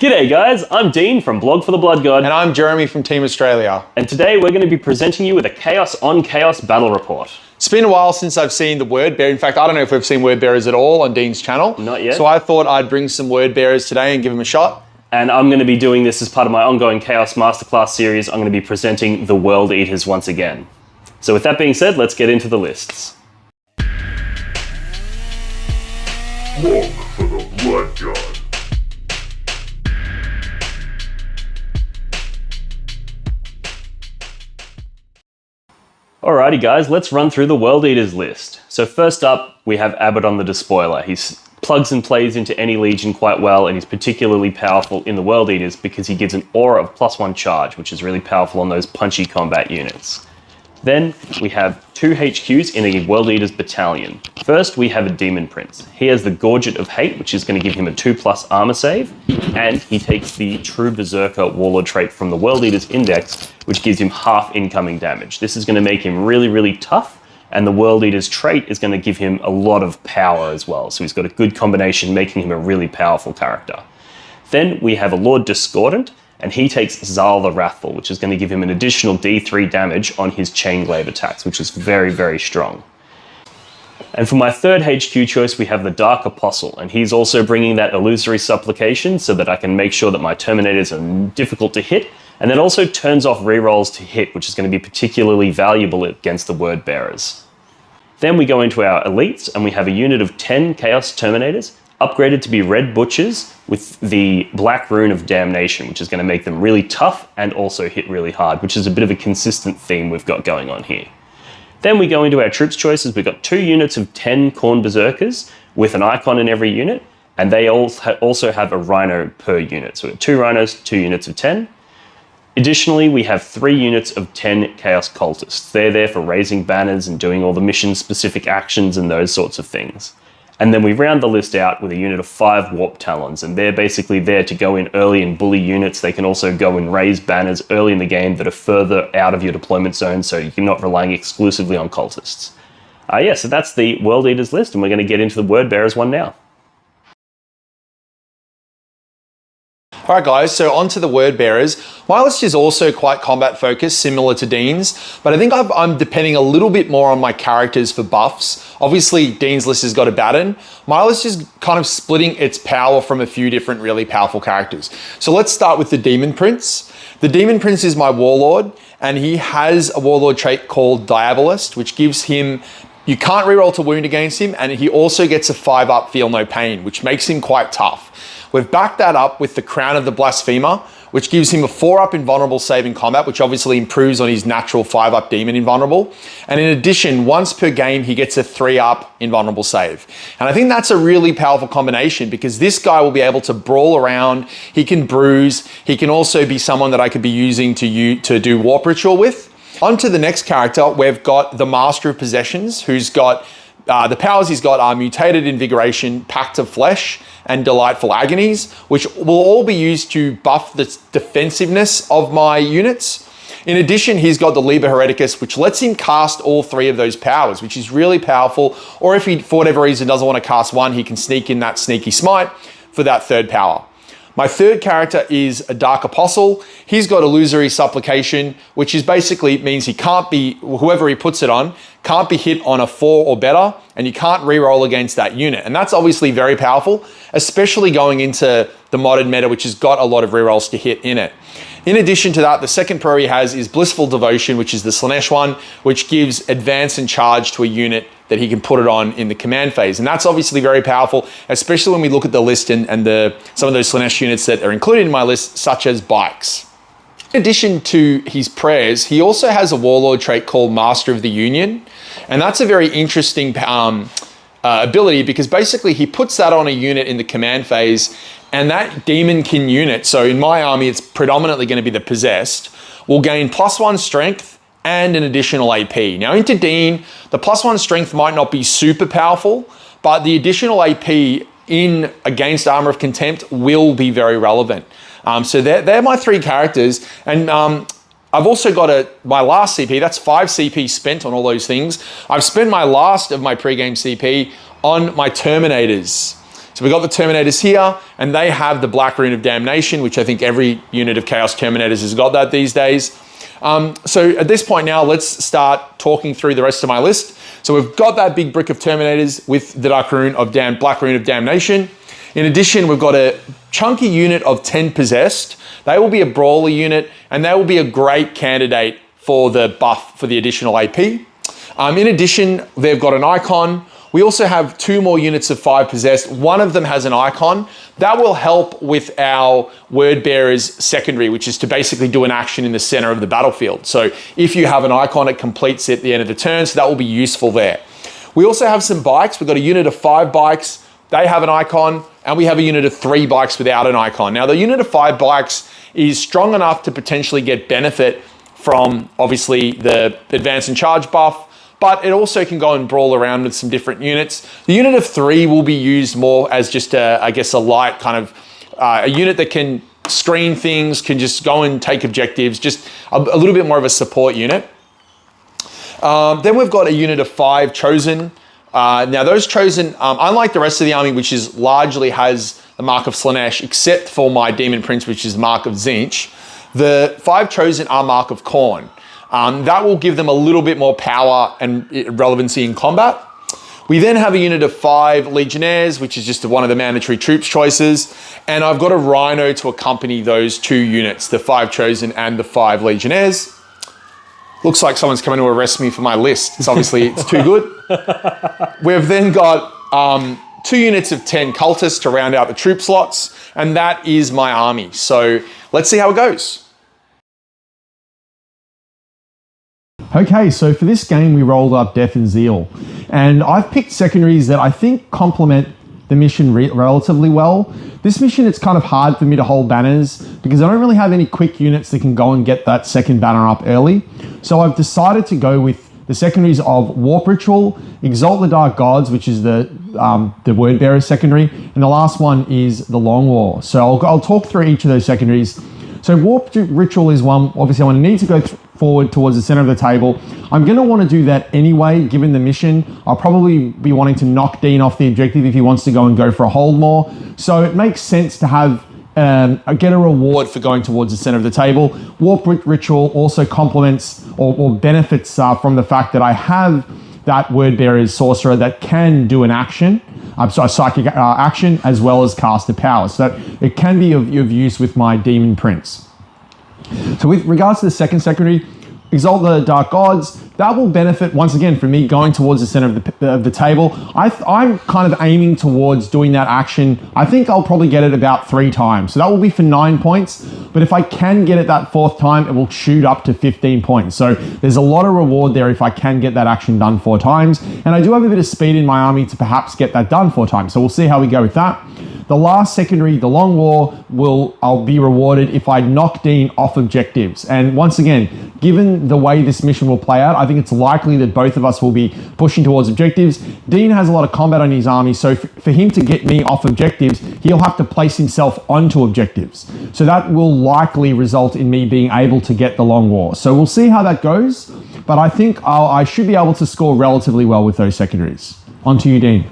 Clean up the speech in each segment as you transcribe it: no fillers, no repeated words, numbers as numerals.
G'day guys, I'm Dean from Blog for the Blood God. And I'm Jeremy from Team Australia. And today we're going to be presenting you with a Chaos on Chaos battle report. It's been a while since I've seen the word bearer. In fact, I don't know if we've seen word bearers at all on Dean's channel. Not yet. So I thought I'd bring some word bearers today and give them a shot. And I'm going to be doing this as part of my ongoing Chaos Masterclass series. I'm going to be presenting the World Eaters once again. So with that being said, let's get into the lists. Blog for the Blood God. Alrighty guys, let's run through the World Eaters list. So first up, we have Abaddon the Despoiler. He plugs and plays into any legion quite well, and he's particularly powerful in the World Eaters because he gives an aura of +1 charge, which is really powerful on those punchy combat units. Then we have 2 HQs in a World Eaters battalion. First, we have a Demon Prince. He has the Gorget of Hate, which is going to give him a 2+ armor save, and he takes the True Berserker Warlord trait from the World Eaters Index, which gives him half incoming damage. This is going to make him really, really tough, and the World Eaters trait is going to give him a lot of power as well. So he's got a good combination, making him a really powerful character. Then we have a Lord Discordant, and he takes Zal the Wrathful, which is going to give him an additional D3 damage on his Chain Glaive attacks, which is very, very strong. And for my third HQ choice, we have the Dark Apostle, and he's also bringing that Illusory Supplication so that I can make sure that my Terminators are difficult to hit, and then also turns off rerolls to hit, which is going to be particularly valuable against the Word Bearers. Then we go into our Elites, and we have a unit of 10 Chaos Terminators, upgraded to be Red Butchers with the Black Rune of Damnation, which is going to make them really tough and also hit really hard, which is a bit of a consistent theme we've got going on here. Then we go into our troops choices. We've got 2 units of 10 Khorne Berserkers with an icon in every unit, and they also have a Rhino per unit. So we've got 2 Rhinos, 2 units of 10. Additionally, we have 3 units of 10 Chaos Cultists. They're there for raising banners and doing all the mission-specific actions and those sorts of things. And then we round the list out with a unit of 5 Warp Talons, and they're basically there to go in early and bully units. They can also go and raise banners early in the game that are further out of your deployment zone, so you're not relying exclusively on cultists. So that's the World Eaters list, and we're going to get into the Word Bearers one now. All right, guys, so on to the word bearers. My list is also quite combat focused, similar to Dean's, but I think I'm depending a little bit more on my characters for buffs. Obviously, Dean's list has got Abaddon. My list is kind of splitting its power from a few different really powerful characters. So let's start with the Demon Prince. The Demon Prince is my Warlord, and he has a Warlord trait called Diabolist, which gives him, you can't reroll to wound against him, and he also gets a 5+ Feel No Pain, which makes him quite tough. We've backed that up with the Crown of the Blasphemer, which gives him a 4+ Invulnerable save in combat, which obviously improves on his natural 5+ Demon Invulnerable. And in addition, once per game, he gets a 3+ Invulnerable save. And I think that's a really powerful combination because this guy will be able to brawl around, he can bruise, he can also be someone that I could be using to do Warp Ritual with. On to the next character, we've got the Master of Possessions, who's got, the powers he's got are Mutated Invigoration, Pact of Flesh, and Delightful Agonies, which will all be used to buff the defensiveness of my units. In addition, he's got the Liber Hereticus, which lets him cast all 3 of those powers, which is really powerful. Or if he, for whatever reason, doesn't want to cast one, he can sneak in that Sneaky Smite for that 3rd power. My third character is a Dark Apostle. He's got Illusory Supplication, which is basically means he can't be, whoever he puts it on, can't be hit on a 4 or better, and you can't reroll against that unit. And that's obviously very powerful, especially going into the modern meta, which has got a lot of rerolls to hit in it. In addition to that, the second pro he has is Blissful Devotion, which is the Slanesh one, which gives advance and charge to a unit that he can put it on in the command phase. And that's obviously very powerful, especially when we look at the list and some of those Slanesh units that are included in my list, such as bikes. In addition to his prayers, he also has a Warlord trait called Master of the Union. And that's a very interesting ability because basically he puts that on a unit in the command phase, and that Demonkin unit, so in my army it's predominantly going to be the Possessed, will gain +1 strength and an additional AP. Now into Dean, the +1 strength might not be super powerful, but the additional AP in against Armor of Contempt will be very relevant. So they're my 3 characters, and I've also got my last CP, that's 5 CP spent on all those things. I've spent my last of my pre-game CP on my Terminators. So we got the Terminators here, and they have the Black Rune of Damnation, which I think every unit of Chaos Terminators has got that these days. So at this point now, let's start talking through the rest of my list. So we've got that big brick of Terminators with the Black Rune of Damnation. In addition, we've got a chunky unit of 10 Possessed. They will be a brawler unit, and they will be a great candidate for the buff for the additional AP. In addition, they've got an icon. We also have 2 more units of 5 Possessed. One of them has an icon. That will help with our Word Bearer's secondary, which is to basically do an action in the center of the battlefield. So if you have an icon, it completes it at the end of the turn, so that will be useful there. We also have some bikes. We've got a unit of 5 bikes. They have an icon, and we have a unit of 3 bikes without an icon. Now, the unit of 5 bikes is strong enough to potentially get benefit from, obviously, the advance and charge buff, but it also can go and brawl around with some different units. The unit of 3 will be used more as just I guess a light kind of, a unit that can screen things, can just go and take objectives, just a little bit more of a support unit. Then we've got a unit of 5 Chosen. Now those Chosen, unlike the rest of the army, which is largely has the mark of Slanesh, except for my Demon Prince, which is the mark of Tzeentch, the 5 Chosen are mark of Khorne. That will give them a little bit more power and relevancy in combat. We then have a unit of 5 Legionnaires, which is just one of the mandatory troops choices. And I've got a Rhino to accompany those 2 units, the 5 Chosen and the 5 Legionnaires. Looks like someone's coming to arrest me for my list. It's too good. We've then got 2 units of 10 Cultists to round out the troop slots. And that is my army. So let's see how it goes. Okay, so for this game, we rolled up Death and Zeal. And I've picked secondaries that I think complement the mission relatively well. This mission, it's kind of hard for me to hold banners because I don't really have any quick units that can go and get that second banner up early. So I've decided to go with the secondaries of Warp Ritual, Exalt the Dark Gods, which is the Word Bearer secondary, and the last one is the Long War. So I'll talk through each of those secondaries. So Warp Ritual is one, obviously I want to need to go forward towards the center of the table. I'm going to want to do that anyway, given the mission. I'll probably be wanting to knock Dean off the objective if he wants to go for a hold more. So it makes sense to have get a reward for going towards the center of the table. Warp Ritual also complements or benefits from the fact that I have that Word Bearer's Sorcerer that can do an action, so a psychic action, as well as cast a power. So that it can be of use with my Demon Prince. So with regards to the second secondary, Exalt the Dark Gods, that will benefit once again from me going towards the center of the table. I'm kind of aiming towards doing that action. I think I'll probably get it about 3 times. So that will be for 9 points. But if I can get it that 4th time, it will shoot up to 15 points. So there's a lot of reward there if I can get that action done 4 times. And I do have a bit of speed in my army to perhaps get that done 4 times. So we'll see how we go with that. The last secondary, the Long War, I'll be rewarded if I knock Dean off objectives. And once again, given the way this mission will play out, I think it's likely that both of us will be pushing towards objectives. Dean has a lot of combat on his army, so for him to get me off objectives, he'll have to place himself onto objectives. So that will likely result in me being able to get the Long War. So we'll see how that goes, but I think I should be able to score relatively well with those secondaries. On to you, Dean.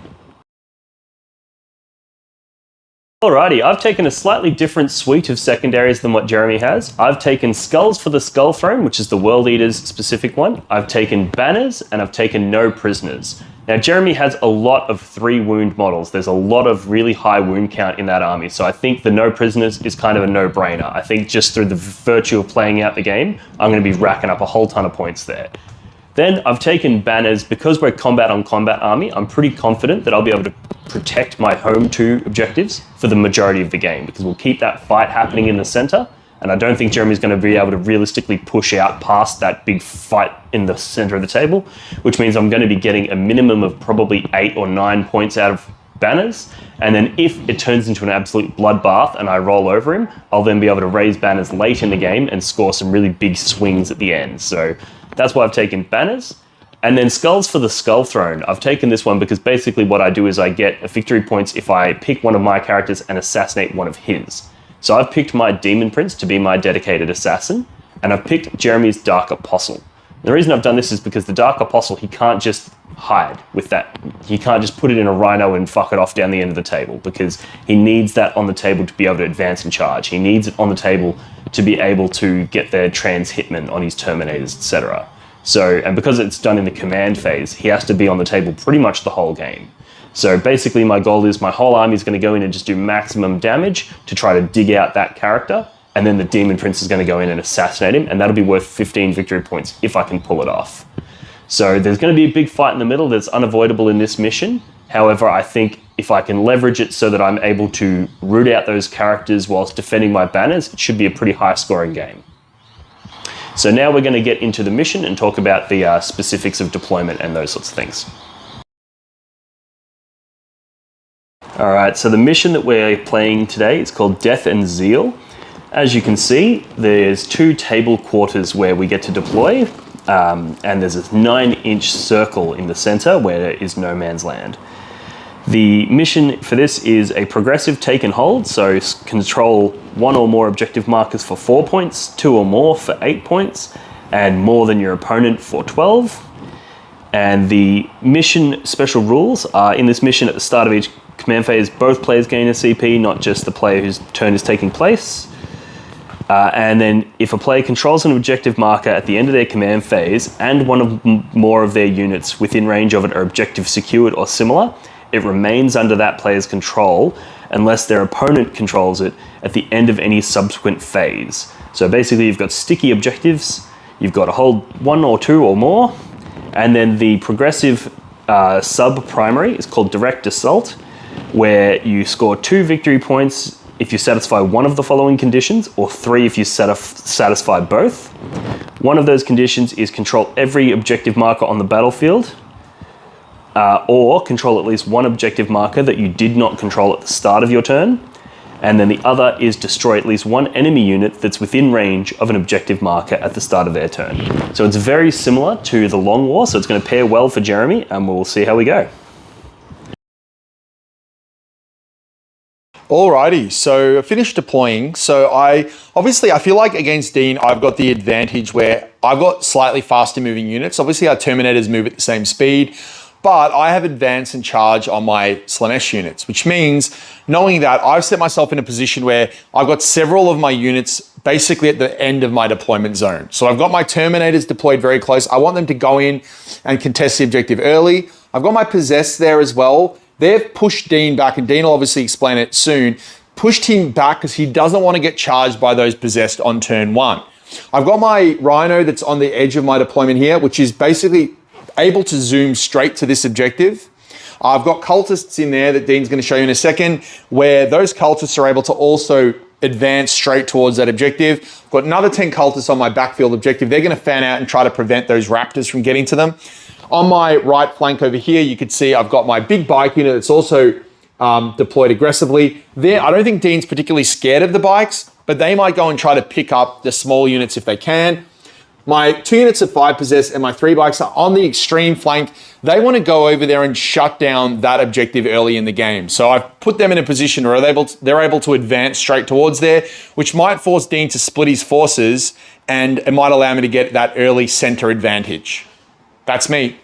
Alrighty, I've taken a slightly different suite of secondaries than what Jeremy has. I've taken Skulls for the Skull Throne, which is the World Eaters specific one. I've taken Banners, and I've taken No Prisoners. Now, Jeremy has a lot of 3 wound models. There's a lot of really high wound count in that army, so I think the No Prisoners is kind of a no-brainer. I think just through the virtue of playing out the game, I'm going to be racking up a whole ton of points there. Then I've taken Banners. Because we're combat on combat army, I'm pretty confident that I'll be able to protect my home 2 objectives for the majority of the game, because we'll keep that fight happening in the center, and I don't think Jeremy's going to be able to realistically push out past that big fight in the center of the table, which means I'm going to be getting a minimum of probably 8 or 9 points out of Banners, and then if it turns into an absolute bloodbath and I roll over him, I'll then be able to raise Banners late in the game and score some really big swings at the end. So that's why I've taken Banners. And then Skulls for the Skull Throne. I've taken this one because basically what I do is I get victory points if I pick one of my characters and assassinate one of his. So I've picked my Demon Prince to be my dedicated assassin, and I've picked Jeremy's Dark Apostle. The reason I've done this is because the Dark Apostle, he can't just hide with that. He can't just put it in a Rhino and fuck it off down the end of the table, because he needs that on the table to be able to advance and charge. He needs it on the table to be able to get their trans hitmen on his Terminators, etc. So, and because it's done in the command phase, he has to be on the table pretty much the whole game. So basically my goal is my whole army is going to go in and just do maximum damage to try to dig out that character, and then the Demon Prince is going to go in and assassinate him, and that'll be worth 15 victory points if I can pull it off. So there's going to be a big fight in the middle that's unavoidable in this mission. However, I think if I can leverage it so that I'm able to root out those characters whilst defending my banners, it should be a pretty high scoring game. So now we're going to get into the mission and talk about the specifics of deployment and those sorts of things. All right, so the mission that we're playing today is called Death and Zeal. As you can see, there's 2 table quarters where we get to deploy, and there's this 9-inch circle in the center where there is no man's land. The mission for this is a progressive take and hold, so control 1 or more objective markers for 4 points, 2 or more for 8 points, and more than your opponent for 12. And the mission special rules are, in this mission at the start of each command phase, both players gain a CP, not just the player whose turn is taking place. And then if a player controls an objective marker at the end of their command phase and one of more of their units within range of it are objective secured or similar, it remains under that player's control unless their opponent controls it at the end of any subsequent phase. So basically you've got sticky objectives, you've got to hold 1 or 2 or more, and then the progressive sub-primary is called Direct Assault, where you score 2 victory points if you satisfy one of the following conditions, or 3 if you satisfy both. One of those conditions is control every objective marker on the battlefield, or control at least one objective marker that you did not control at the start of your turn. And then the other is destroy at least one enemy unit that's within range of an objective marker at the start of their turn. So it's very similar to the Long War, so it's going to pair well for Jeremy, and we'll see how we go. Alrighty, so I finished deploying. So I feel like against Dean, I've got the advantage where I've got slightly faster moving units. Obviously our Terminators move at the same speed, but I have advance and charge on my Slanesh units, which means knowing that I've set myself in a position where I've got several of my units basically at the end of my deployment zone. So I've got my Terminators deployed very close. I want them to go in and contest the objective early. I've got my Possessed there as well. They've pushed Dean back, and Dean will obviously explain it soon, pushed him back because he doesn't want to get charged by those Possessed on turn 1. I've got my Rhino that's on the edge of my deployment here, which is basically able to zoom straight to this objective. I've got cultists in there that Dean's going to show you in a second, where those cultists are able to also advance straight towards that objective. I've got another 10 cultists on my backfield objective. They're going to fan out and try to prevent those raptors from getting to them. On my right flank over here, you can see I've got my big bike unit that's also deployed aggressively. There, I don't think Dean's particularly scared of the bikes, but they might go and try to pick up the small units if they can. My 2 units of 5 Possessed and my 3 bikes are on the extreme flank. They want to go over there and shut down that objective early in the game. So I've put them in a position where they're able to advance straight towards there, which might force Dean to split his forces, and it might allow me to get that early center advantage. That's me.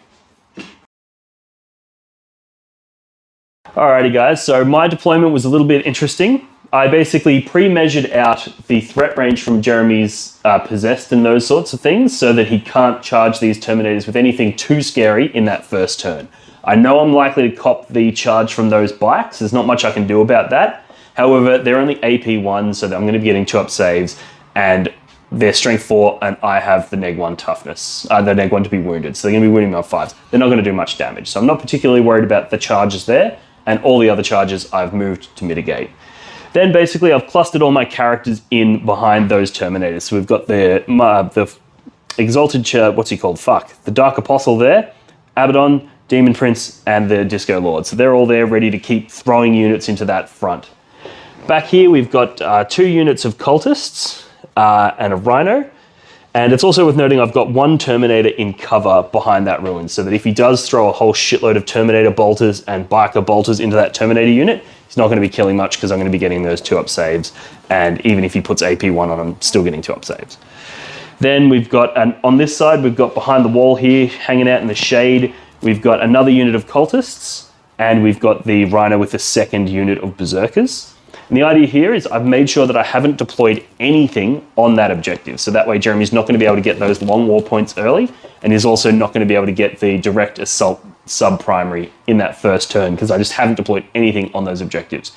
Alrighty guys, so my deployment was a little bit interesting. I basically pre-measured out the threat range from Jeremy's Possessed and those sorts of things so that he can't charge these Terminators with anything too scary in that first turn. I know I'm likely to cop the charge from those bikes. There's not much I can do about that. However, they're only AP 1, so I'm going to be getting 2 up saves, and they're strength 4, and I have the neg 1 toughness, the neg 1 to be wounded, so they're going to be wounding me on 5s. They're not going to do much damage, so I'm not particularly worried about the charges there, and all the other charges I've moved to mitigate. Then basically I've clustered all my characters in behind those Terminators. So we've got the Exalted, what's he called? The Dark Apostle there, Abaddon, Demon Prince, and the Disco Lord. So they're all there ready to keep throwing units into that front. Back here we've got 2 units of Cultists and a Rhino. And it's also worth noting I've got 1 Terminator in cover behind that ruin, so that if he does throw a whole shitload of Terminator bolters and Biker bolters into that Terminator unit, he's not going to be killing much because I'm going to be getting those 2 up saves. And even if he puts AP 1 on, I'm still getting 2 up saves. Then we've got, on this side, we've got behind the wall here, hanging out in the shade, we've got another unit of cultists, and we've got the Rhino with the second unit of berserkers. And the idea here is I've made sure that I haven't deployed anything on that objective. So that way Jeremy's not going to be able to get those long war points early, and he's also not going to be able to get the direct assault sub-primary in that first turn, because I just haven't deployed anything on those objectives.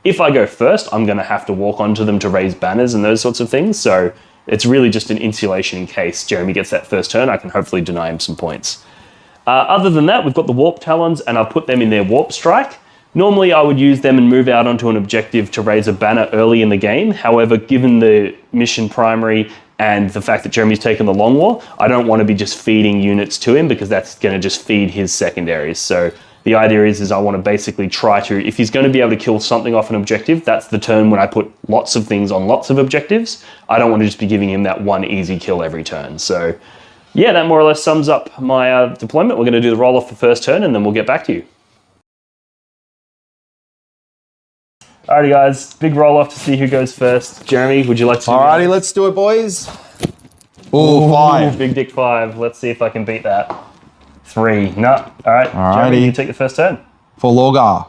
If I go first, I'm going to have to walk onto them to raise banners and those sorts of things. So it's really just an insulation in case Jeremy gets that first turn. I can hopefully deny him some points. Other than that, we've got the Warp Talons, and I've put them in their Warp Strike. Normally, I would use them and move out onto an objective to raise a banner early in the game. However, given the mission primary and the fact that Jeremy's taken the Long War, I don't want to be just feeding units to him, because that's going to just feed his secondaries. So the idea is I want to basically try to, if he's going to be able to kill something off an objective, that's the turn when I put lots of things on lots of objectives. I don't want to just be giving him that one easy kill every turn. So yeah, that more or less sums up my deployment. We're going to do the roll off for first turn, and then we'll get back to you. Alrighty guys, big roll off to see who goes first. Jeremy, would you like to? Alrighty, let's do it, boys. Ooh, 5. Big dick 5. Let's see if I can beat that. 3. No. Alright, Jeremy, you take the first turn. For Lorgar.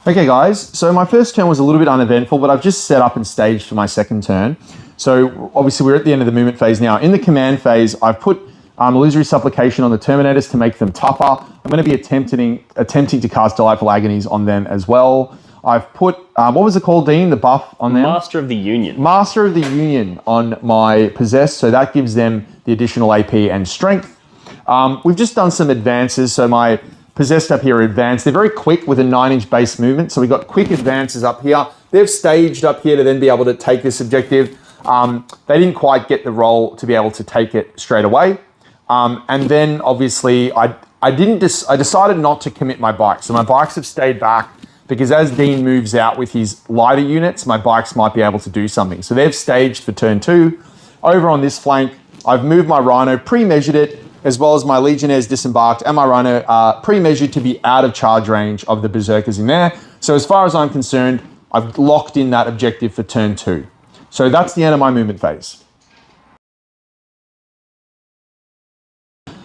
Okay guys, so my first turn was a little bit uneventful, but I've just set up and staged for my second turn. So obviously we're at the end of the movement phase now. In the command phase, I've put illusory supplication on the Terminators to make them tougher. I'm going to be attempting to cast Delightful Agonies on them as well. I've put, what was it called, Dean? The buff on them? Master of the Union. Master of the Union on my Possessed, so that gives them the additional AP and Strength. We've just done some advances, so my Possessed up here are advanced. They're very quick with a 9-inch base movement, so we've got quick advances up here. They've staged up here to then be able to take this objective. They didn't quite get the roll to be able to take it straight away. And then obviously I decided not to commit my bikes. So my bikes have stayed back because as Dean moves out with his lighter units, my bikes might be able to do something. So they've staged for turn 2. Over on this flank, I've moved my Rhino, pre-measured it, as well as my Legionnaires disembarked, and my Rhino pre-measured to be out of charge range of the Berserkers in there. So as far as I'm concerned, I've locked in that objective for turn 2. So that's the end of my movement phase.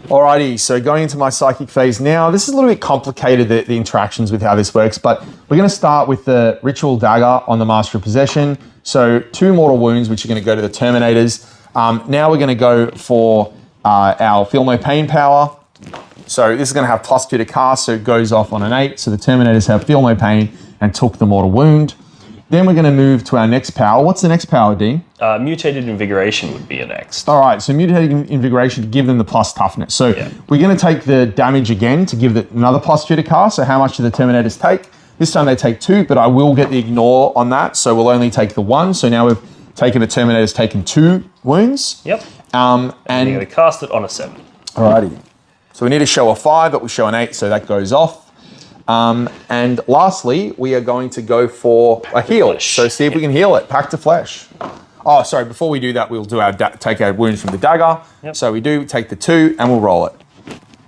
Alrighty, so going into my psychic phase now. This is a little bit complicated, the interactions with how this works, but we're going to start with the Ritual Dagger on the Master of Possession. So 2 mortal wounds, which are going to go to the Terminators. Now we're going to go for our Feel No Pain power. So this is going to have +2 to cast, so it goes off on an 8. So the Terminators have Feel No Pain and took the mortal wound. Then we're going to move to our next power. What's the next power, Dean? Mutated Invigoration would be your next. All right, so Mutated Invigoration to give them the plus toughness. So we're going to take the damage again to give it another +2 to cast. So how much do the Terminators take? This time they take 2, but I will get the ignore on that. So we'll only take the 1. So now we've taken the Terminators taken 2 wounds. Yep. And you're going to cast it on a 7. All righty. So we need to show a 5, but we show an 8, so that goes off. And lastly, we are going to go for a heal. So see if we can heal it. Pact of Flesh. Oh, sorry. Before we do that, we'll do take our wounds from the dagger. Yep. So we do take the 2 and we'll roll it.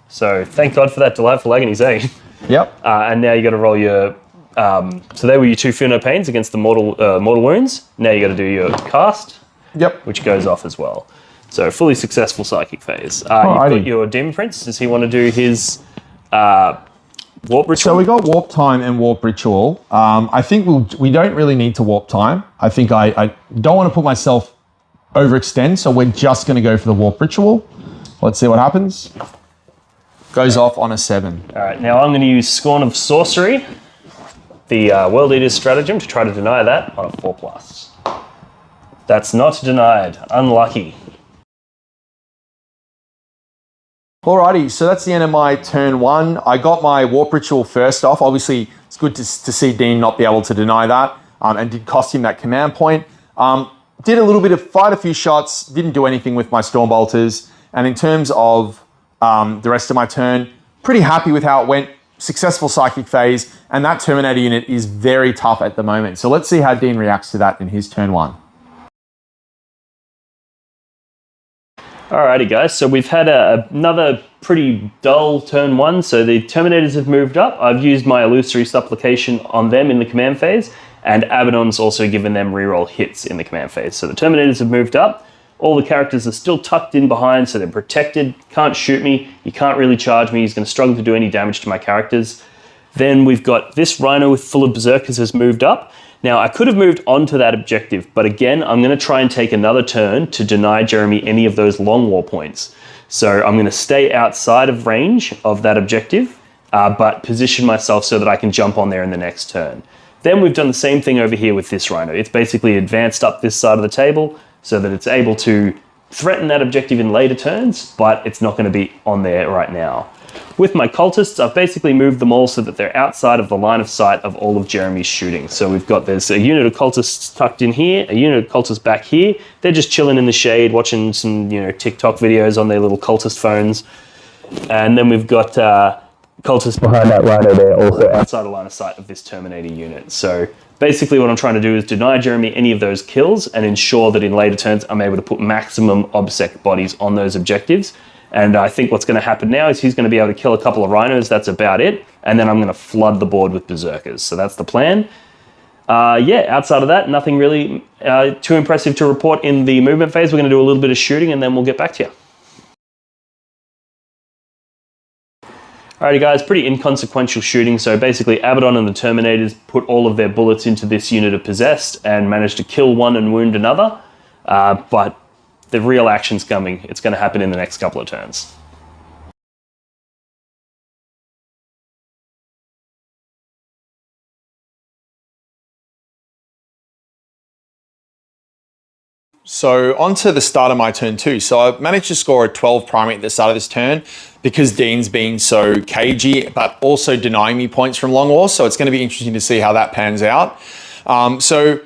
So thank God for that Delightful Agonies, eh? Yep. And now you got to roll your. So they were your 2 Feel No Pains against the mortal wounds. Now you got to do your cast. Yep. Which goes off as well. So fully successful psychic phase. You've got your Demon Prince. Does he want to do his? Warp Ritual? So we got Warp Time and Warp Ritual. I think we don't really need to Warp Time. I think I don't want to put myself overextend, so we're just going to go for the Warp Ritual. Let's see what happens. Goes off on a 7. All right, now I'm going to use Scorn of Sorcery, the World Eater's stratagem, to try to deny that on a 4+. That's not denied. Unlucky. Alrighty, so that's the end of my turn 1. I got my Warp Ritual first off. Obviously, it's good to see Dean not be able to deny that, and did cost him that command point. Did a little bit of fight, a few shots, didn't do anything with my Stormbolters. And in terms of the rest of my turn, pretty happy with how it went. Successful psychic phase, and that Terminator unit is very tough at the moment. So let's see how Dean reacts to that in his turn 1. Alrighty guys, so we've had another pretty dull turn 1, so the Terminators have moved up. I've used my Illusory Supplication on them in the command phase, and Abaddon's also given them reroll hits in the command phase. So the Terminators have moved up. All the characters are still tucked in behind, so they're protected. Can't shoot me. He can't really charge me. He's going to struggle to do any damage to my characters. Then we've got this Rhino with full of Berserkers has moved up. Now, I could have moved on to that objective, but again, I'm going to try and take another turn to deny Jeremy any of those long war points. So I'm going to stay outside of range of that objective, but position myself so that I can jump on there in the next turn. Then we've done the same thing over here with this Rhino. It's basically advanced up this side of the table so that it's able to threaten that objective in later turns, but it's not going to be on there right now. With my cultists, I've basically moved them all so that they're outside of the line of sight of all of Jeremy's shooting. So we've got, there's a unit of cultists tucked in here, a unit of cultists back here. They're just chilling in the shade, watching some, TikTok videos on their little cultist phones. And then we've got cultists behind that Rhino there, also outside the line of sight of this Terminator unit. So basically what I'm trying to do is deny Jeremy any of those kills and ensure that in later turns I'm able to put maximum OBSEC bodies on those objectives. And I think what's going to happen now is he's going to be able to kill a couple of Rhinos, that's about it, and then I'm going to flood the board with Berserkers. So that's the plan. Outside of that, nothing really too impressive to report in the movement phase. We're going to do a little bit of shooting and then we'll get back to you. Alrighty guys, pretty inconsequential shooting. So basically Abaddon and the Terminators put all of their bullets into this unit of Possessed and managed to kill one and wound another. But the real action's coming. It's going to happen in the next couple of turns. So on to the start of my turn 2. So I've managed to score a 12 primary at the start of this turn because Dean's being so cagey, but also denying me points from Long War. So it's going to be interesting to see how that pans out. So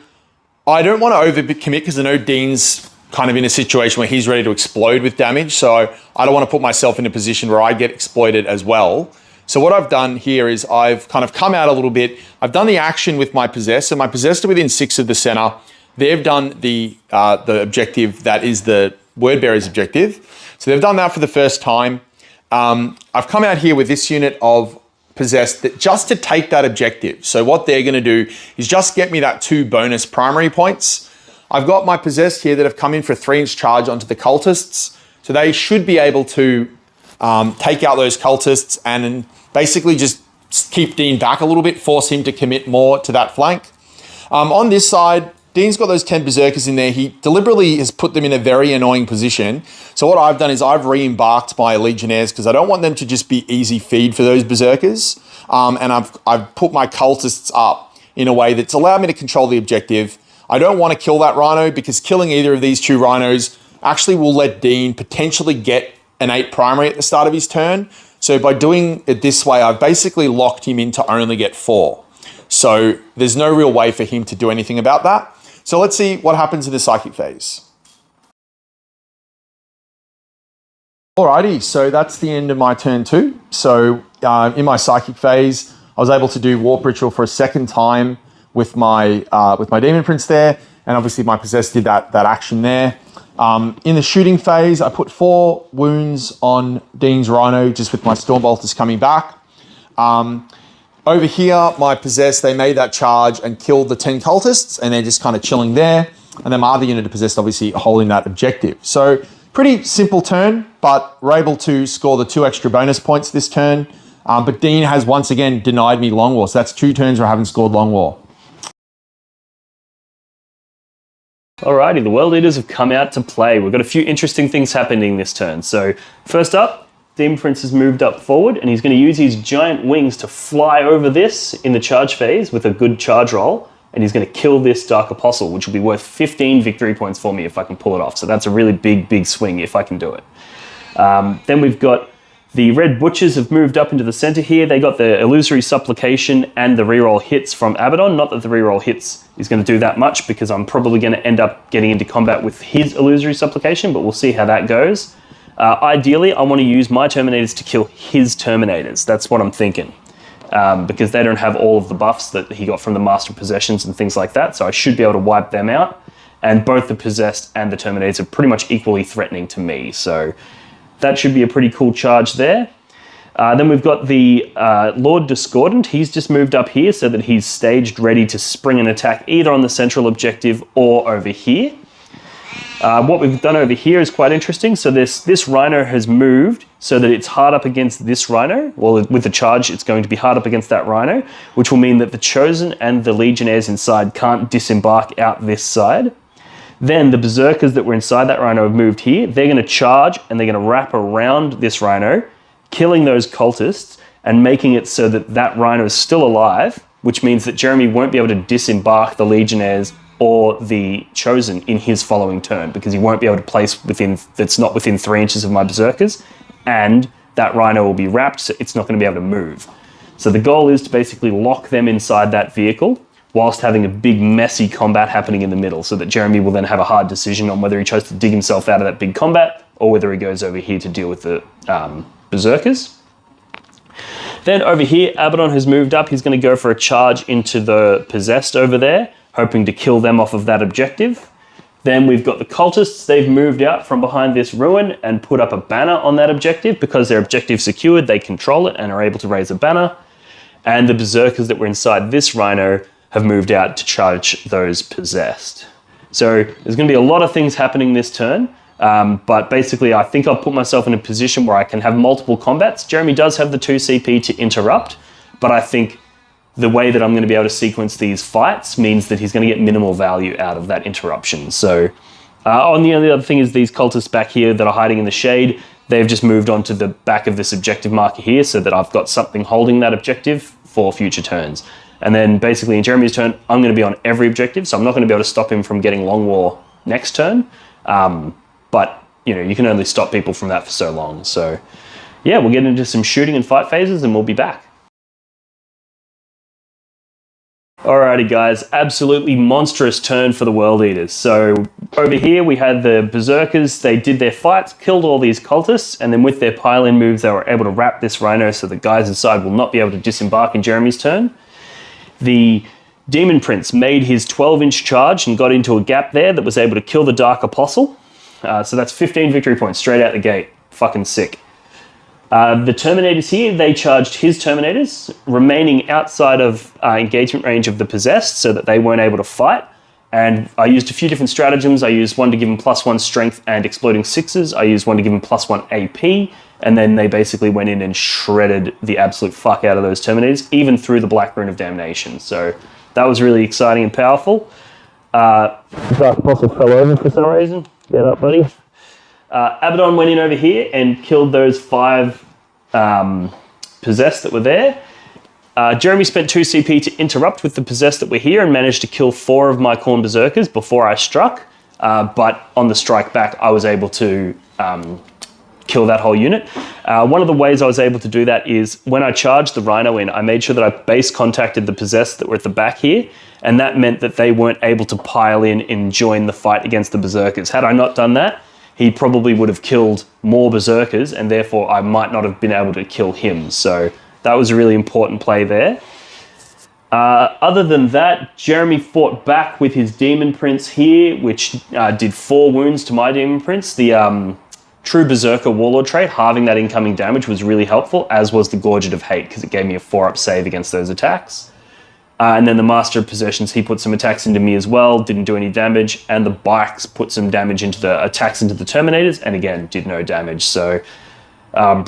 I don't want to overcommit because I know Dean's kind of in a situation where he's ready to explode with damage. So I don't want to put myself in a position where I get exploited as well. So what I've done here is I've kind of come out a little bit. I've done the action with my Possessed. So my Possessed are within 6 of the center. They've done the objective that is the Word Bearer's objective. So they've done that for the first time. I've come out here with this unit of Possessed just to take that objective. So what they're going to do is just get me that 2 bonus primary points. I've got my Possessed here that have come in for a 3-inch charge onto the cultists. So they should be able to take out those cultists and basically just keep Dean back a little bit, force him to commit more to that flank. On this side, Dean's got those 10 Berserkers in there. He deliberately has put them in a very annoying position. So what I've done is I've re-embarked my Legionnaires because I don't want them to just be easy feed for those Berserkers. And I've put my cultists up in a way that's allowed me to control the objective. I don't want to kill that Rhino because killing either of these 2 Rhinos actually will let Dean potentially get an 8 primary at the start of his turn. So by doing it this way, I've basically locked him in to only get 4. So there's no real way for him to do anything about that. So let's see what happens in the psychic phase. Alrighty, so that's the end of my turn 2. So in my psychic phase, I was able to do Warp Ritual for a second time with my Demon Prince there, and obviously my Possessed did that action there. In the shooting phase, I put 4 wounds on Dean's Rhino just with my Stormbolters coming back. Over here, my Possessed, they made that charge and killed the 10 cultists, and they're just kind of chilling there. And then my other unit of Possessed obviously holding that objective. So pretty simple turn, but we're able to score the 2 extra bonus points this turn. But Dean has once again denied me Long War, so that's 2 turns where I haven't scored Long War. Alrighty, the World Eaters have come out to play. We've got a few interesting things happening this turn. So first up, Demon Prince has moved up forward and he's going to use his giant wings to fly over this in the charge phase with a good charge roll. And he's going to kill this Dark Apostle, which will be worth 15 victory points for me if I can pull it off. So that's a really big swing if I can do it. Then we've got the Red Butchers have moved up into the center here. They got the Illusory Supplication and the reroll hits from Abaddon. Not that the reroll hits is going to do that much because I'm probably going to end up getting into combat with his Illusory Supplication, but we'll see how that goes. Ideally, I want to use my Terminators to kill his Terminators. That's what I'm thinking. Because they don't have all of the buffs that he got from the Master Possessions and things like that, so I should be able to wipe them out. And both the Possessed and the Terminators are pretty much equally threatening to me, so that should be a pretty cool charge there. Then we've got the Lord Discordant. He's just moved up here so that he's staged ready to spring an attack either on the central objective or over here. What we've done over here is quite interesting. So this Rhino has moved so that it's hard up against this Rhino. Well, with the charge, it's going to be hard up against that Rhino, which will mean that the Chosen and the Legionnaires inside can't disembark out this side. Then the Berserkers that were inside that Rhino have moved here. They're going to charge and they're going to wrap around this Rhino, killing those cultists and making it so that that Rhino is still alive, which means that Jeremy won't be able to disembark the Legionnaires or the Chosen in his following turn, because he won't be able to place that's not within 3 inches of my Berserkers, and that Rhino will be wrapped, so it's not going to be able to move. So the goal is to basically lock them inside that vehicle whilst having a big messy combat happening in the middle, so that Jeremy will then have a hard decision on whether he chose to dig himself out of that big combat or whether he goes over here to deal with the Berserkers. Then over here, Abaddon has moved up. He's going to go for a charge into the Possessed over there, hoping to kill them off of that objective. Then we've got the Cultists. They've moved out from behind this ruin and put up a banner on that objective. Because their objective's secured, they control it and are able to raise a banner. And the Berserkers that were inside this Rhino have moved out to charge those Possessed. So there's going to be a lot of things happening this turn. But basically, I think I've put myself in a position where I can have multiple combats. Jeremy does have the 2 CP to interrupt, but I think the way that I'm going to be able to sequence these fights means that he's going to get minimal value out of that interruption. So, on the only other thing is these cultists back here that are hiding in the shade. They've just moved on to the back of this objective marker here so that I've got something holding that objective for future turns. And then basically in Jeremy's turn, I'm going to be on every objective, so I'm not going to be able to stop him from getting Long War next turn. But, you know, you can only stop people from that for so long. So, yeah, we'll get into some shooting and fight phases and we'll be back. Alrighty, guys, absolutely monstrous turn for the World Eaters. So, over here we had the Berserkers. They did their fights, killed all these cultists, and then with their pile-in moves, they were able to wrap this Rhino so the guys inside will not be able to disembark in Jeremy's turn. The Demon Prince made his 12-inch charge and got into a gap there that was able to kill the Dark Apostle. So that's 15 victory points straight out the gate. Fucking sick. The Terminators here, they charged his Terminators, remaining outside of engagement range of the Possessed so that they weren't able to fight. And I used a few different stratagems. I used one to give him +1 strength and exploding sixes. I used one to give him +1 AP. And then they basically went in and shredded the absolute fuck out of those Terminators, even through the Black Rune of Damnation. So that was really exciting and powerful. Dark Apostle fell over for some reason. Get up, buddy. Abaddon went in over here and killed those 5 Possessed that were there. Jeremy spent 2 CP to interrupt with the Possessed that were here and managed to kill 4 of my Khorne Berserkers before I struck. But on the strike back, I was able to kill that whole unit. One of the ways I was able to do that is when I charged the Rhino in, I made sure that I base contacted the Possessed that were at the back here, and that meant that they weren't able to pile in and join the fight against the Berserkers. Had I not done that, he probably would have killed more Berserkers, and therefore I might not have been able to kill him. So that was a really important play there. Other than that, Jeremy fought back with his Demon Prince here, which did 4 wounds to my Demon Prince. The True Berserker Warlord trait, halving that incoming damage, was really helpful, as was the Gorget of Hate, because it gave me a 4-up save against those attacks. And then the Master of Possessions, he put some attacks into me as well, didn't do any damage, and the Bikes put some damage into the attacks into the Terminators, and again, did no damage. So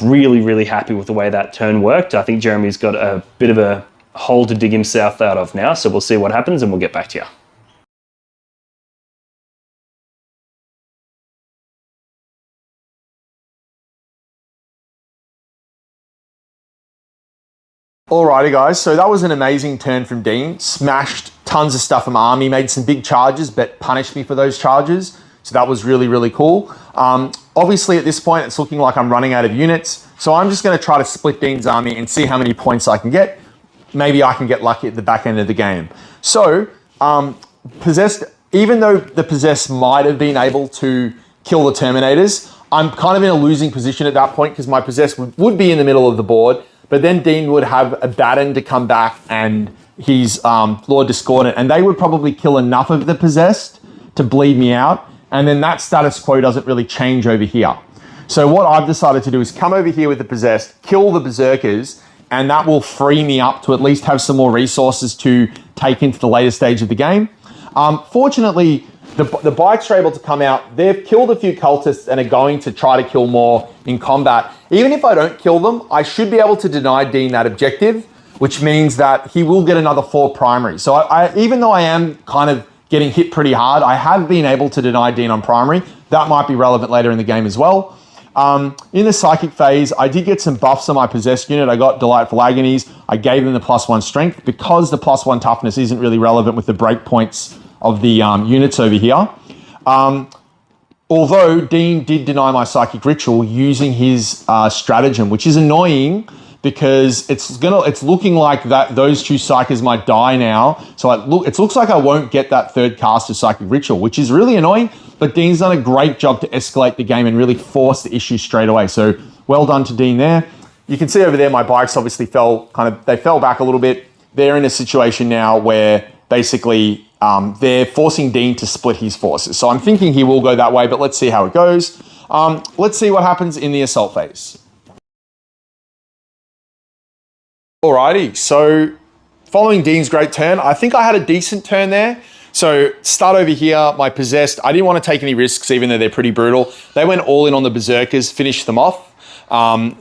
really, really happy with the way that turn worked. I think Jeremy's got a bit of a hole to dig himself out of now, so we'll see what happens and we'll get back to you. Alrighty guys, so that was an amazing turn from Dean. Smashed tons of stuff from Army, made some big charges, but punished me for those charges. So that was really, really cool. Obviously at this point, it's looking like I'm running out of units. So I'm just gonna try to split Dean's army and see how many points I can get. Maybe I can get lucky at the back end of the game. So, Possessed, even though the Possessed might have been able to kill the Terminators, I'm kind of in a losing position at that point because my Possessed would be in the middle of the board. But then Dean would have a Batten to come back and his Lord Discordant, and they would probably kill enough of the Possessed to bleed me out, and then that status quo doesn't really change over here. So what I've decided to do is come over here with the possessed, kill the berserkers, and that will free me up to at least have some more resources to take into the later stage of the game. Fortunately, the bikes are able to come out. They've killed a few cultists and are going to try to kill more in combat. Even if I don't kill them, I should be able to deny Dean that objective, which means that he will get another 4 primary. So even though I am kind of getting hit pretty hard, I have been able to deny Dean on primary. That might be relevant later in the game as well. In the psychic phase, I did get some buffs on my possessed unit. I got Delightful Agonies. I gave them the +1 strength because the +1 toughness isn't really relevant with the breakpoints of the units over here. Although Dean did deny my psychic ritual using his stratagem, which is annoying because it's looking like that those 2 psychers might die now. So it looks like I won't get that 3rd cast of psychic ritual, which is really annoying. But Dean's done a great job to escalate the game and really force the issue straight away. So well done to Dean there. You can see over there my bikes obviously fell back a little bit. They're in a situation now where basically they're forcing Dean to split his forces. So I'm thinking he will go that way, but let's see how it goes. Let's see what happens in the assault phase. Alrighty, so following Dean's great turn, I think I had a decent turn there. So start over here, my possessed. I didn't want to take any risks, even though they're pretty brutal. They went all in on the berserkers, finished them off.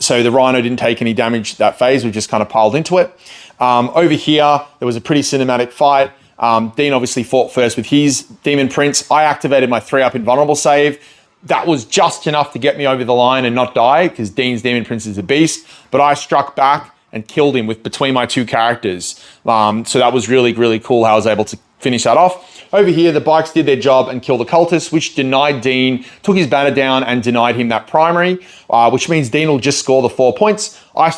So the Rhino didn't take any damage that phase. We just kind of piled into it. Over here, there was a pretty cinematic fight. Dean obviously fought first with his Demon Prince. I activated my 3-up invulnerable save. That was just enough to get me over the line and not die because Dean's Demon Prince is a beast. But I struck back and killed him between my 2 characters. So that was really, really cool how I was able to finish that off. Over here, the bikes did their job and killed the cultists, which denied Dean, took his banner down and denied him that primary, which means Dean will just score the 4 points. I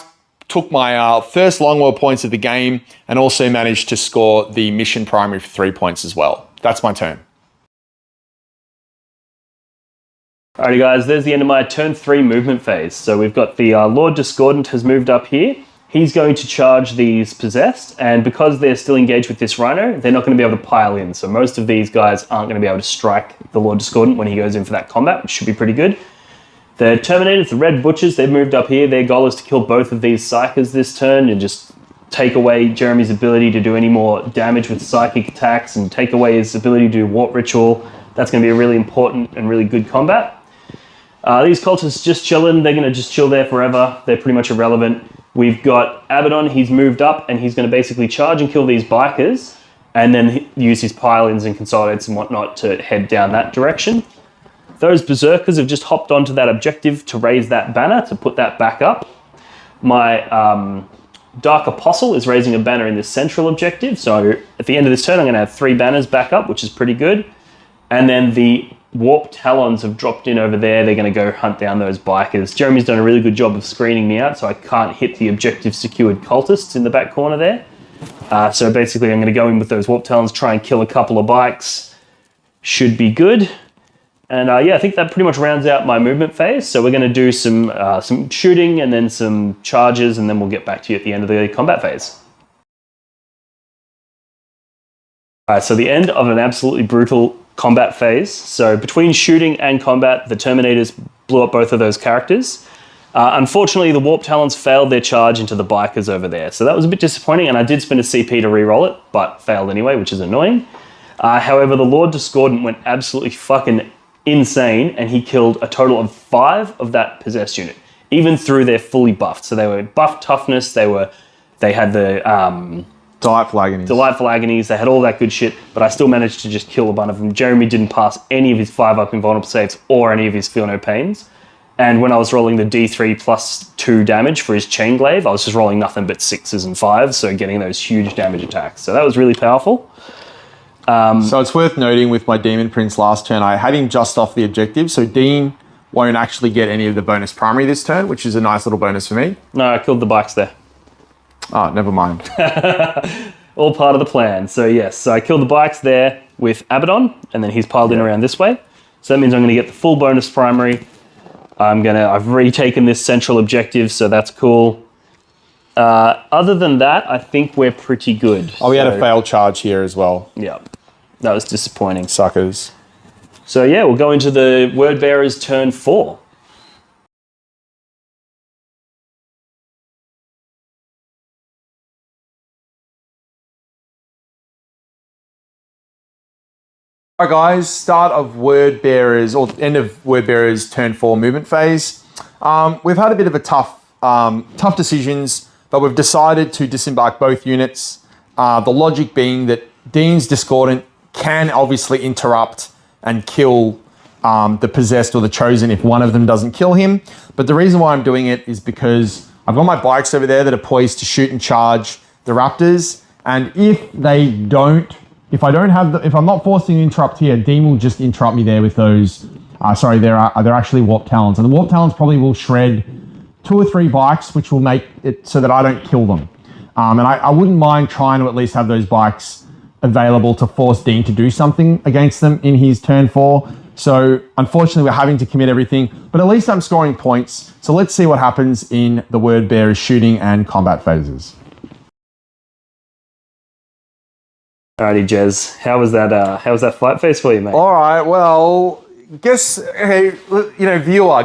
took my first Longwell points of the game and also managed to score the mission primary for 3 points as well. That's my turn. Alrighty guys, there's the end of my turn 3 movement phase. So we've got the Lord Discordant has moved up here. He's going to charge these possessed, and because they're still engaged with this Rhino, they're not going to be able to pile in. So most of these guys aren't going to be able to strike the Lord Discordant when he goes in for that combat, which should be pretty good. The Terminators, the Red Butchers, they've moved up here. Their goal is to kill both of these Psychers this turn and just take away Jeremy's ability to do any more damage with psychic attacks and take away his ability to do Warp Ritual. That's going to be a really important and really good combat. These cultists just chilling. They're going to just chill there forever. They're pretty much irrelevant. We've got Abaddon. He's moved up and he's going to basically charge and kill these bikers and then use his pile-ins and consolidates and whatnot to head down that direction. Those berserkers have just hopped onto that objective to raise that banner, to put that back up. My Dark Apostle is raising a banner in this central objective. So at the end of this turn, I'm going to have 3 banners back up, which is pretty good. And then the Warp Talons have dropped in over there. They're going to go hunt down those bikers. Jeremy's done a really good job of screening me out, so I can't hit the objective secured cultists in the back corner there. So basically, I'm going to go in with those Warp Talons, try and kill a couple of bikes. Should be good. And yeah, I think that pretty much rounds out my movement phase. So we're going to do some shooting and then some charges, and then we'll get back to you at the end of the combat phase. All right, so the end of an absolutely brutal combat phase. So between shooting and combat, the Terminators blew up both of those characters. Unfortunately, the Warp Talons failed their charge into the bikers over there. So that was a bit disappointing, and I did spend a CP to re-roll it, but failed anyway, which is annoying. However, the Lord Discordant went absolutely fucking insane, and he killed a total of 5 of that possessed unit, even through their fully buffed. So they were buffed toughness, they had the Delightful Agonies. Delightful Agonies, they had all that good shit, but I still managed to just kill a bunch of them. Jeremy didn't pass any of his 5-up invulnerable saves or any of his Feel No Pains. And when I was rolling the D3 plus 2 damage for his Chain Glaive, I was just rolling nothing but 6s and 5s, so getting those huge damage attacks. So that was really powerful. So it's worth noting with my Demon Prince last turn, I had him just off the objective, so Dean won't actually get any of the bonus primary this turn, which is a nice little bonus for me. No, I killed the bikes there. Oh, never mind. All part of the plan. So yes, so I killed the bikes there with Abaddon, and then he's piled in around this way. So that means I'm going to get the full bonus primary. I've retaken this central objective, so that's cool. Other than that, I think we're pretty good. Oh, we had a failed charge here as well. Yeah, that was disappointing. Suckers. So yeah, we'll go into the Word Bearer's turn 4. All right, guys, start of Word Bearers, or end of Word Bearers turn 4 movement phase. We've had a bit of a tough decisions, but we've decided to disembark both units. The logic being that Dean's Discordant can obviously interrupt and kill the possessed or the chosen if one of them doesn't kill him. But the reason why I'm doing it is because I've got my bikes over there that are poised to shoot and charge the raptors. And if I'm not forcing an interrupt here, Dean will just interrupt me there with those. They're actually warp talons, and the warp talons probably will shred 2 or 3 bikes, which will make it so that I don't kill them. And I wouldn't mind trying to at least have those bikes available to force Dean to do something against them in his turn 4. So unfortunately, we're having to commit everything, but at least I'm scoring points. So let's see what happens in the Word Bearers shooting and combat phases. Alrighty, Jez, how was that fight phase for you, mate? All right, well, viewer,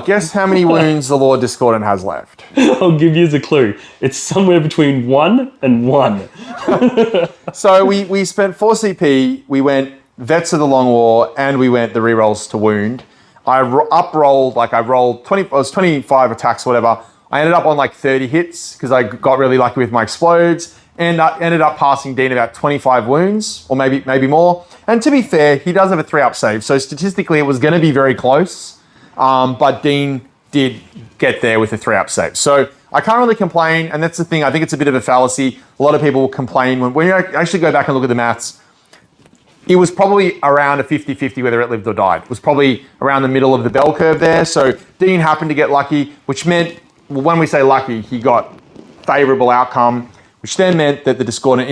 guess how many wounds the Lord Discordant has left? I'll give you a clue. It's somewhere between 1 and 1. So we spent 4 CP, we went Vets of the Long War, and we went the rerolls to wound. I rolled 25 attacks, whatever. I ended up on like 30 hits because I got really lucky with my explodes. And I ended up passing Dean about 25 wounds, or maybe more. And to be fair, he does have a 3-up save, so statistically it was going to be very close. But Dean did get there with a 3-up save. So I can't really complain, and that's the thing. I think it's a bit of a fallacy. A lot of people will complain when you actually go back and look at the maths. It was probably around a 50-50 whether it lived or died. It was probably around the middle of the bell curve there. So Dean happened to get lucky, which meant, well, when we say lucky, he got favorable outcome, which then meant that the Discordant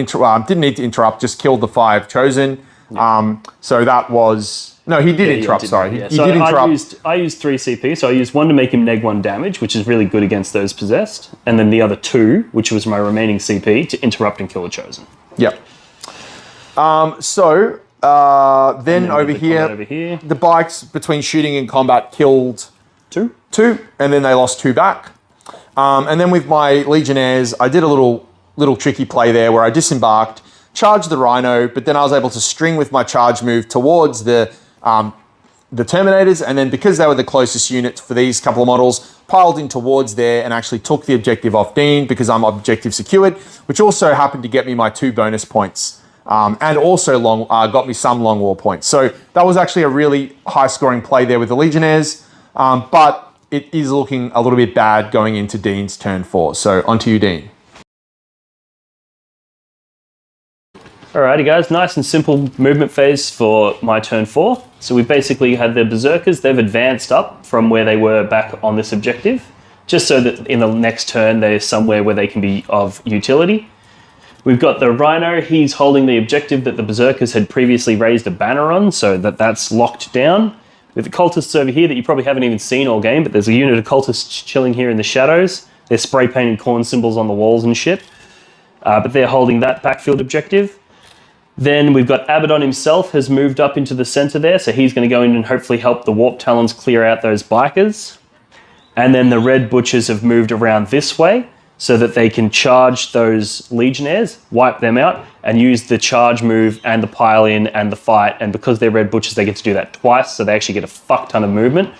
didn't need to interrupt, just killed the 5 chosen. So that was... No, he did interrupt, sorry. He did interrupt. I used 3 CP, so I used 1 to make him neg 1 damage, which is really good against those possessed, and then the other 2, which was my remaining CP, to interrupt and kill a chosen. Yep. Then over here, the bikes between shooting and combat killed 2, and then they lost 2 back. And then with my Legionnaires, I did a little tricky play there where I disembarked, charged the Rhino, but then I was able to string with my charge move towards the Terminators, and then because they were the closest unit for these couple of models, piled in towards there and actually took the objective off Dean because I'm objective secured, which also happened to get me my 2 bonus points. And also got me some long war points. So that was actually a really high scoring play there with the Legionnaires, but it is looking a little bit bad going into Dean's turn 4. So on to you, Dean. Alrighty guys, nice and simple movement phase for my turn 4. So we basically had the Berserkers, they've advanced up from where they were back on this objective, just so that in the next turn they're somewhere where they can be of utility. We've got the Rhino, he's holding the objective that the Berserkers had previously raised a banner on, so that's locked down. With the Cultists over here that you probably haven't even seen all game, but there's a unit of Cultists chilling here in the shadows. They're spray painted corn symbols on the walls and shit. But they're holding that backfield objective. Then we've got Abaddon himself has moved up into the center there, so he's going to go in and hopefully help the Warp Talons clear out those bikers. And then the Red Butchers have moved around this way, so that they can charge those Legionnaires, wipe them out, and use the charge move and the pile-in and the fight. And because they're Red Butchers, they get to do that twice, so they actually get a fuck ton of movement.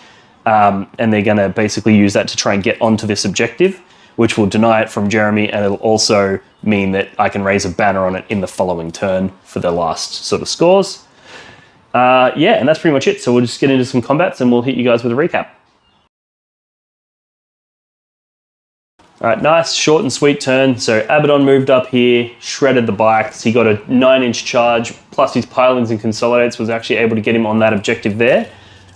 And they're going to basically use that to try and get onto this objective, which will deny it from Jeremy, and it'll also mean that I can raise a banner on it in the following turn for the last sort of scores. And that's pretty much it. So we'll just get into some combats, and we'll hit you guys with a recap. All right, nice, short and sweet turn. So Abaddon moved up here, shredded the bikes. He got a 9-inch charge, plus his pile-ins and consolidates was actually able to get him on that objective there.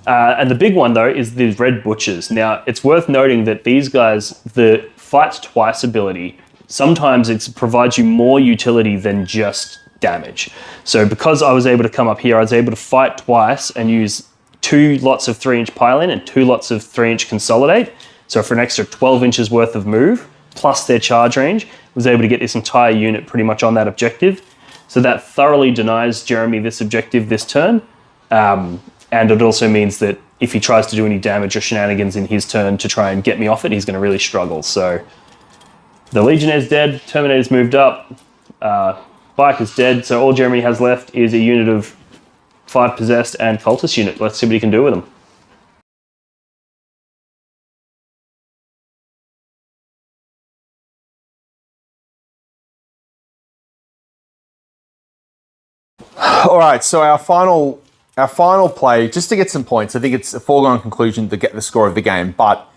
And the big one, though, is the Red Butchers. Now, it's worth noting that these guys, the Fight Twice ability, sometimes it provides you more utility than just damage. So because I was able to come up here, I was able to fight twice and use 2 lots of 3-inch pile-in and 2 lots of 3-inch consolidate. So for an extra 12 inches worth of move, plus their charge range, I was able to get this entire unit pretty much on that objective. So that thoroughly denies Jeremy this objective this turn. And it also means that if he tries to do any damage or shenanigans in his turn to try and get me off it, he's going to really struggle. So the Legionnaire's dead, Terminator's moved up, Biker's dead. So all Jeremy has left is a unit of 5 possessed and cultist unit. Let's see what he can do with them. All right, so our final play, just to get some points. I think it's a foregone conclusion to get the score of the game, but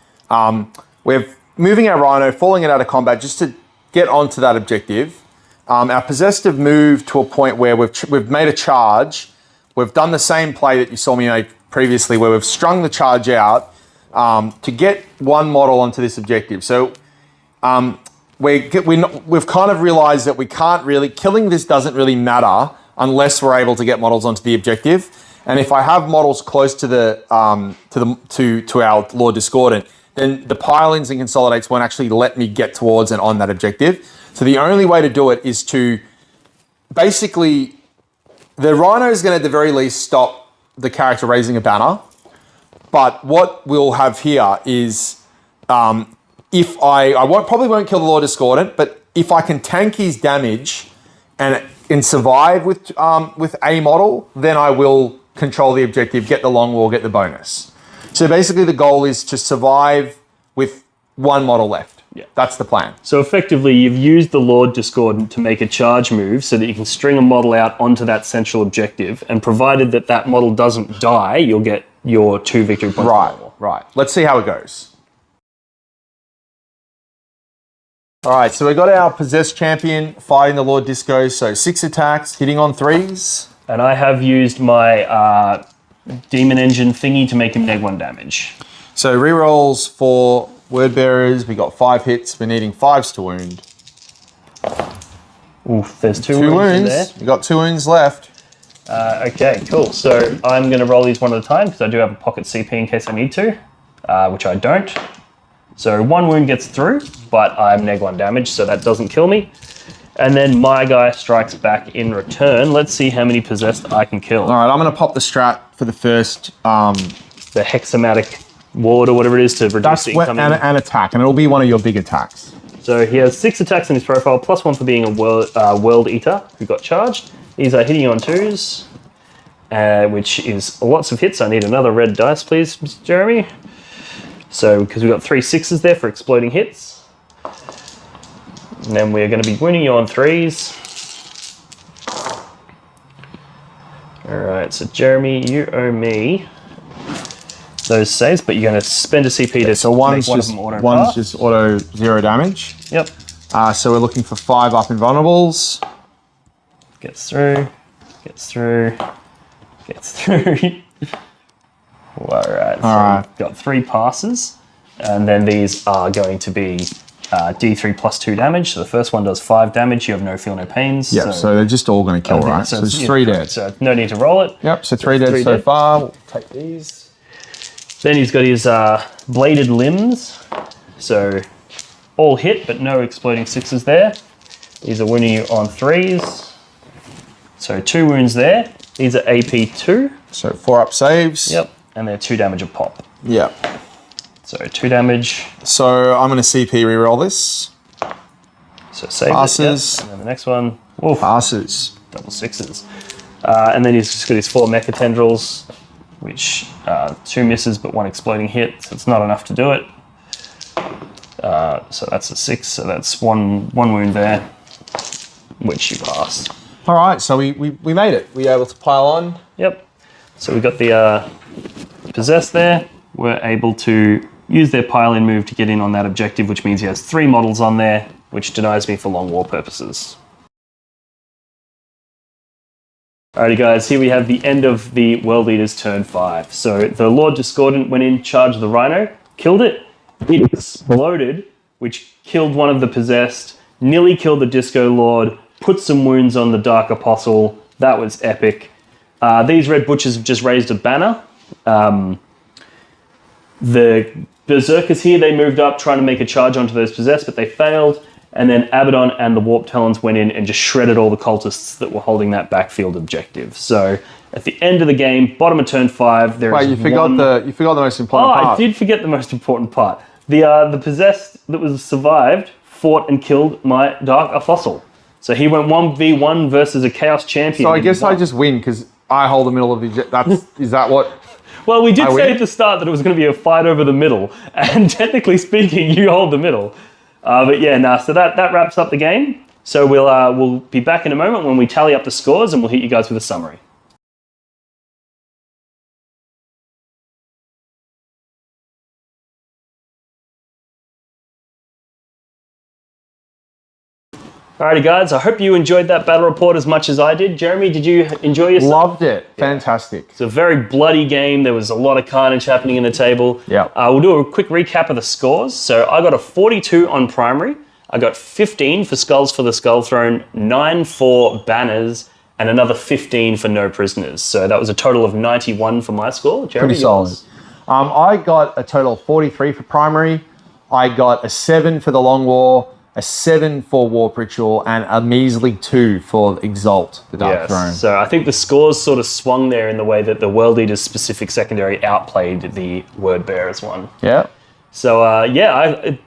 we're moving our Rhino, falling it out of combat just to get onto that objective. Our possessed have moved to a point where we've made a charge. We've done the same play that you saw me make previously, where we've strung the charge out to get one model onto this objective. So we've kind of realized that we can't really, killing this doesn't really matter unless we're able to get models onto the objective. And if I have models close to our Lord Discordant, then the pile-ins and consolidates won't actually let me get towards and on that objective. So the only way to do it is to basically, the Rhino is going to at the very least stop the character raising a banner. But what we'll have here is, if I probably won't kill the Lord Discordant, but if I can tank his damage and survive with a model, then I will control the objective, get the long war, get the bonus. So basically the goal is to survive with one model left. Yeah. That's the plan. So effectively, you've used the Lord Discordant to make a charge move so that you can string a model out onto that central objective, and provided that that model doesn't die, you'll get your 2 victory points. Right. Let's see how it goes. All right, so we got our possessed champion fighting the Lord Disco. So 6 attacks, hitting on 3s. And I have used my Demon Engine thingy to make him neg 1 damage. So rerolls for word bearers. We got 5 hits. We're needing 5s to wound. Oof, there's 2 wounds in there. We got 2 wounds left. Okay, cool. So I'm going to roll these one at a time because I do have a pocket CP in case I need to, which I don't. So 1 wound gets through, but I'm neg 1 damage, so that doesn't kill me. And then my guy strikes back in return. Let's see how many possessed I can kill. All right, I'm going to pop the strat for the first. The hexamatic ward or whatever it is to reduce the incoming. And attack, and it'll be one of your big attacks. So he has 6 attacks in his profile, plus 1 for being a world eater who got charged. These are hitting on 2s, which is lots of hits. I need another red dice, please, Mr. Jeremy. So, because we've got 3 6s there for exploding hits. And then we're going to be wounding you on 3s. Alright, so Jeremy, you owe me those saves, but you're going to spend a CP to so make one of them auto one's pass. just auto 0 damage. Yep. So we're looking for 5 up invulnerables. Gets through, gets through, gets through. Alright, so we've got 3 passes, and then these are going to be D3 plus 2 damage. So the first one does 5 damage, you have no feel, no pains. Yep, so they're just all going to kill, right? So there's 3 dead. So no need to roll it. Yep, so 3 dead so far. We'll take these. Then he's got his bladed limbs. So all hit, but no exploding 6s there. These are wounding you on 3s. So 2 wounds there. These are AP 2. So 4 up saves. Yep, and they're 2 damage a pop. Yep. So 2 damage. So I'm going to CP reroll this. So save passes. It, yep. And then the next one. Oof, passes. double 6s. And then he's just got his 4 mecha tendrils, which 2 misses but 1 exploding hit. So it's not enough to do it. So that's a 6. So that's one wound there, which you passed. All right, so we made it. We were able to pile on. Yep. So we got the possessed there. We're able to use their pile-in move to get in on that objective, which means he has 3 models on there, which denies me for long war purposes. Alrighty guys, here we have the end of the World Eaters turn 5. So the Lord Discordant went in, charged the Rhino, killed it, it exploded, which killed one of the possessed, nearly killed the Disco Lord, put some wounds on the Dark Apostle. That was epic. These Red Butchers have just raised a banner. The Berserkers here, they moved up trying to make a charge onto those possessed, but they failed. And then Abaddon and the Warp Talons went in and just shredded all the cultists that were holding that backfield objective. So at the end of the game, bottom of turn 5, there is you forgot the most important part. I did forget the most important part. The possessed that was survived fought and killed my Dark Apostle. So he went 1v1 versus a Chaos Champion. So I guess I just win because I hold the middle of the... Is that what... Well, we did I say win? at the start that it was going to be a fight over the middle, and technically speaking, you hold the middle. But yeah, so that wraps up the game. So we'll be back in a moment when we tally up the scores, and we'll hit you guys with a summary. Alrighty, guys. I hope you enjoyed that battle report as much as I did. Jeremy, did you enjoy yourself? Loved it. Fantastic. It's a very bloody game. There was a lot of carnage happening in the table. Yeah. We'll do a quick recap of the scores. So I got a 42 on primary. I got 15 for Skulls for the Skull Throne, 9 for Banners, and another 15 for No Prisoners. So that was a total of 91 for my score. Jeremy, Pretty solid. yours? I got a total of 43 for primary. I got a 7 for the Long War, a 7 for Warp Ritual, and a measly 2 for Exalt, the Dark Throne. So I think the scores sort of swung there in the way that the World Eater's specific secondary outplayed the Word Bearers one. Yeah. So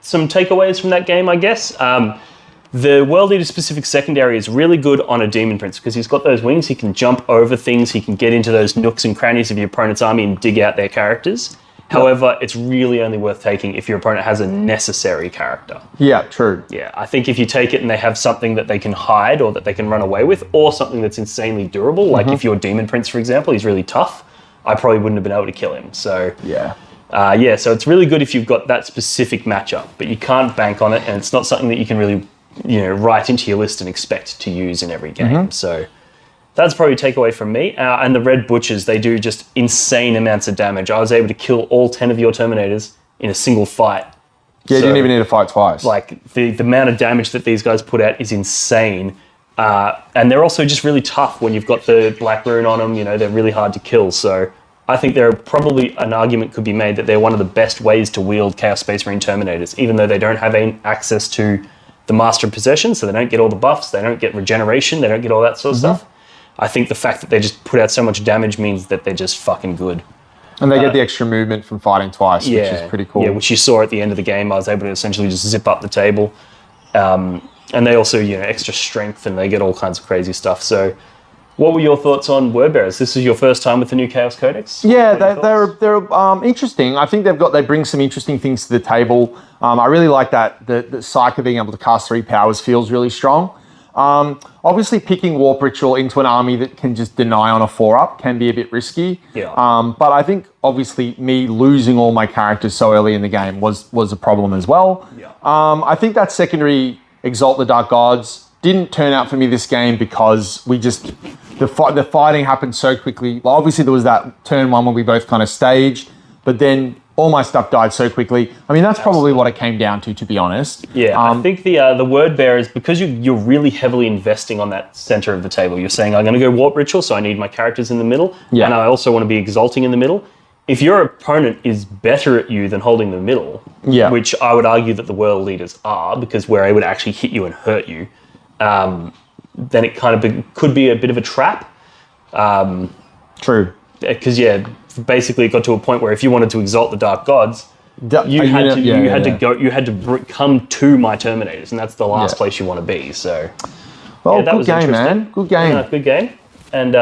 some takeaways from that game, I guess. The World Eater specific secondary is really good on a Demon Prince because he's got those wings. He can jump over things. He can get into those nooks and crannies of your opponent's army and dig out their characters. However, it's really only worth taking if your opponent has a necessary character. Yeah, true. Yeah, I think if you take it and they have something that they can hide or that they can run away with, or something that's insanely durable, like if your Demon Prince, for example, he's really tough, I probably wouldn't have been able to kill him. So so it's really good if you've got that specific matchup, but you can't bank on it, and it's not something that you can really, write into your list and expect to use in every game. So that's probably a takeaway from me. And the Red Butchers, they do just insane amounts of damage. I was able to kill all 10 of your Terminators in a single fight. Yeah, you didn't even need to fight twice. Like, the amount of damage that these guys put out is insane. And they're also just really tough when you've got the Black Rune on them. They're really hard to kill. So I think there probably an argument could be made that they're one of the best ways to wield Chaos Space Marine Terminators, even though they don't have access to the Master of Possession, so they don't get all the buffs, they don't get regeneration, they don't get all that sort of stuff. I think the fact that they just put out so much damage means that they're just fucking good. And they get the extra movement from fighting twice, which is pretty cool. Yeah, which you saw at the end of the game. I was able to essentially just zip up the table. And they also, extra strength, and they get all kinds of crazy stuff. So what were your thoughts on Word Bearers? This is your first time with the new Chaos Codex? Yeah, they're interesting. I think they bring some interesting things to the table. I really like that the Psyche of being able to cast 3 powers feels really strong. Obviously, picking Warp Ritual into an army that can just deny on a 4-up can be a bit risky. Yeah. But I think, obviously, me losing all my characters so early in the game was a problem as well. Yeah. I think that secondary Exalt the Dark Gods didn't turn out for me this game because the fighting happened so quickly. Well, obviously, there was that turn 1 where we both kind of staged, but then all my stuff died so quickly. I mean, that's probably what it came down to be honest. Yeah, I think the Word Bearers, because you're really heavily investing on that center of the table. You're saying, I'm going to go Warp Ritual, so I need my characters in the middle, and I also want to be exalting in the middle. If your opponent is better at you than holding the middle, which I would argue that the World Leaders are, because we're able to actually hit you and hurt you, then it kind of could be a bit of a trap. True. Because basically it got to a point where if you wanted to exalt the Dark Gods, you had to come to my Terminators, and that's the last place you want to be. So, well, good game, man. Good game. Good game. And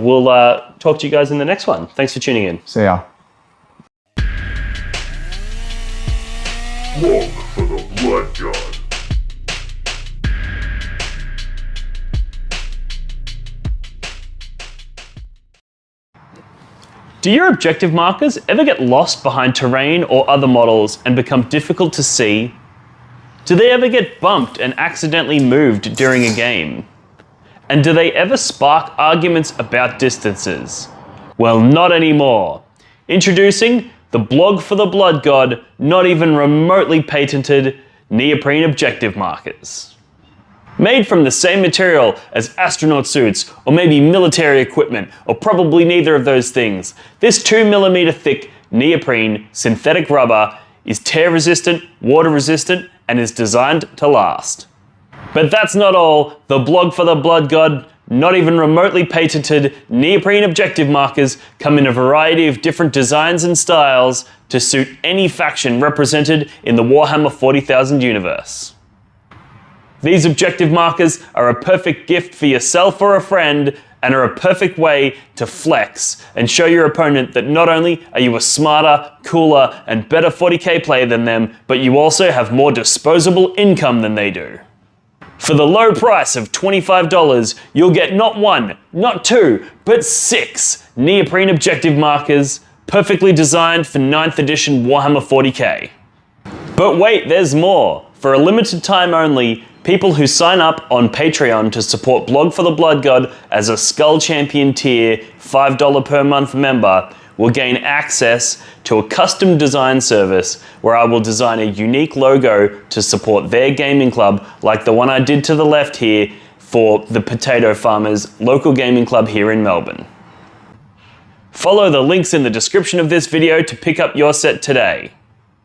we'll talk to you guys in the next one. Thanks for tuning in. See ya. Walk for the Blood God. Do your objective markers ever get lost behind terrain or other models and become difficult to see? Do they ever get bumped and accidentally moved during a game? And do they ever spark arguments about distances? Well, not anymore. Introducing the blog for the Blood God, not even remotely patented Neoprene objective markers. Made from the same material as astronaut suits, or maybe military equipment, or probably neither of those things, this 2mm thick neoprene synthetic rubber is tear resistant, water resistant, and is designed to last. But that's not all. The blog for the Blood God, not even remotely patented neoprene objective markers come in a variety of different designs and styles to suit any faction represented in the Warhammer 40,000 universe. These objective markers are a perfect gift for yourself or a friend, and are a perfect way to flex and show your opponent that not only are you a smarter, cooler, and better 40k player than them, but you also have more disposable income than they do. For the low price of $25, you'll get not 1, not 2, but 6 neoprene objective markers, perfectly designed for 9th edition Warhammer 40k. But wait, there's more. For a limited time only, people who sign up on Patreon to support Blog for the Blood God as a Skull Champion tier $5 per month member will gain access to a custom design service where I will design a unique logo to support their gaming club, like the one I did to the left here for the Potato Farmers local gaming club here in Melbourne. Follow the links in the description of this video to pick up your set today.